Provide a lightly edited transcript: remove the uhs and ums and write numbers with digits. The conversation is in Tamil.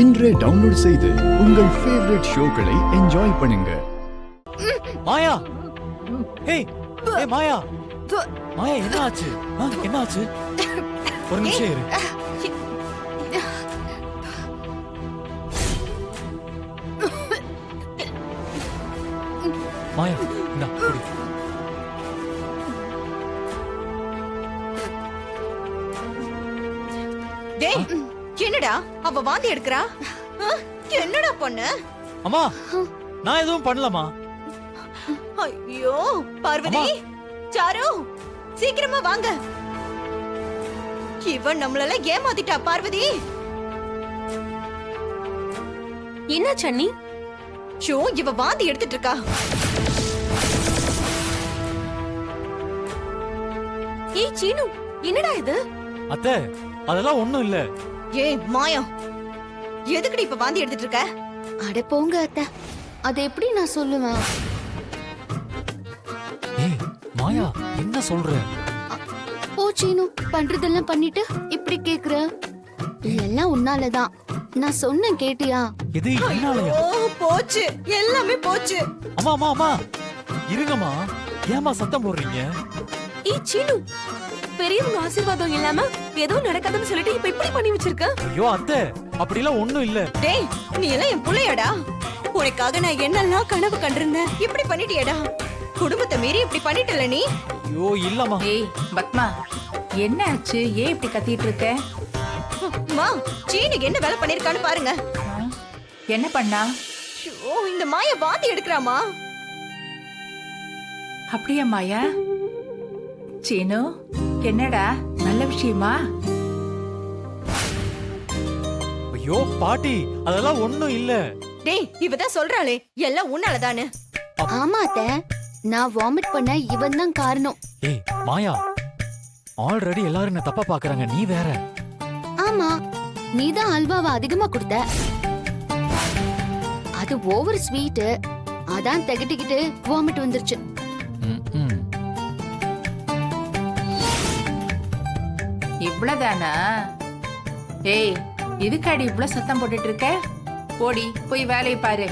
இன்றே டவுன்லோட் செய்து உங்கள் ஃபேவரட் ஷோக்களை என்ஜாய் பண்ணுங்க. மாயா, ஏய் ஏய் மாயா, மாயா என்ன ஆச்சு? என்ன ஆச்சு? ஒரு நிமிஷம் இரு. மாயா, இந்தா குடி. டேய், என்னடா அவ வாந்தி எடுக்கறா? என்னடா பண்ண? அம்மா, நான் எதுவும் பண்ணலமா. ஐயோ பார்வதி, சாரு சீக்கிரமா வாங்க. இவன் நம்மள ஏமாத்திட்டா. பார்வதி, என்ன சன்னி? ஷோ, இவ வாந்தி எடுத்துட்டு இருக்கா. ஏய் சீனு, என்னடா இது? அத்தை, அதெல்லாம் ஒண்ணும் இல்ல. ஏய் மாயா, எதுக்குடி இப்ப வாந்தி எடுத்துட்டு இருக்க? அட போங்க அத்தை, அதை எப்படி நான் சொல்லுவேன்? ஏய் மாயா, என்ன சொல்ற? ஓ சீனு, பண்றதெல்லாம் பண்ணிட்டு இப்படி கேக்குற? எல்லாம் உன்னாலதான். நான் சொன்னேன் கேட்டியா? இது என்னாலயா? ஓ போச்சு, எல்லாமே போச்சு. அம்மா அம்மா அம்மா, இருங்கம்மா. ஏமா சத்தம் போடுறீங்க? ஏய் சீனு, பெரியவங்க ஆசீர்வாதம் இல்லாம ஏதோ நடக்காதுன்னு சொல்லிட்டு இப்ப இப்படி பண்ணி வச்சிருக்க. ஐயோ அத்தை, அப்படிலாம் ஒண்ணும் இல்ல. டேய், நீ எல்லாம் என் புள்ளையாடா? உனக்காக நான் என்னெல்லாம் கனவு கண்டிருந்தேன். இப்படி பண்ணிட்டியடா. குடும்பத்தை மீறி இப்படி பண்ணிட்டல நீ. ஐயோ இல்லம்மா. ஏய் பத்மா, என்ன ஆச்சு? ஏன் இப்படி கத்திட்டு இருக்க? மா, சீனு என்ன வேலை பண்ணிருக்கான்னு பாருங்க. என்ன பண்ணா? ஐயோ, இந்த மாயா வாந்தி எடுக்கறாமா. அப்படியா மாயா? சீனு, என்னடா நல்ல விஷயமா? ஐயோ பாட்டி, அதெல்லாம் ஒண்ணும் இல்ல. டேய், இவதான் சொல்றாளே எல்லாம் உன்னாலதானு. ஆமா அத்தை, நான் வாமிட் பண்ண இவன் தான் காரணம். ஏய் மாயா, ஆல்ரெடி எல்லாரும் என்ன தப்பா பாக்குறாங்க, நீ வேற. ஆமா, நீதான் அல்வாவை அதிகமா கொடுத்த. அது ஓவர் ஸ்வீட், அதான் திகட்டிக்கிட்டு வாமிட் வந்துருச்சு. இவ்வளவுதானா? ஏய், இதுக்காடி இவ்வளவு சத்தம் போட்டுட்டு இருக்க? போடி, போய் வேலையை பாரு.